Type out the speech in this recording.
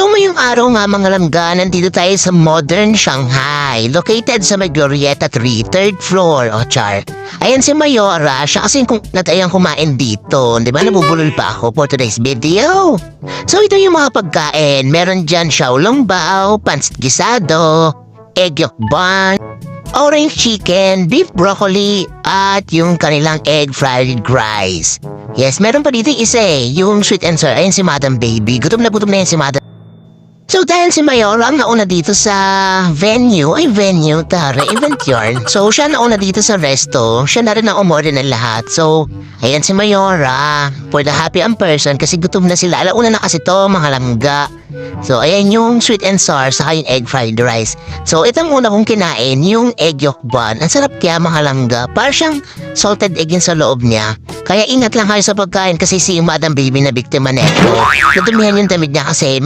So ngayong araw nga mga langga, nandito tayo sa Modern Shanghai, located sa may Glorieta 3, 3rd floor, char. Ayan si Mayora, siya kasi natayang kumain dito, di ba nabubulol pa ako for today's video. So ito yung mga pagkain, meron dyan xiaolong bao, pancit gisado, egg yolk bun, orange chicken, beef broccoli, at yung kanilang egg fried rice. Yes, meron pa dito isa yung sweet and sour. Ayan si Madam Baby, gutom na yan si Madam. So dahil si Mayora ang nauna dito sa event yun. So siya nauna dito sa resto, siya na rin ang umorder ng lahat. So, ayan si Mayora, for the happy ang person kasi gutom na sila. Alauna na kasi to mga langga. So ayan yung sweet and sour saka yung egg fried rice. So itong una kong kinain, yung egg yolk bun. Ang sarap kaya mga langga, parang siyang salted egg yun sa loob niya. Kaya ingat lang kayo sa pagkain kasi si Madam Baby na biktima neto. Natumihan yung damit niya kasi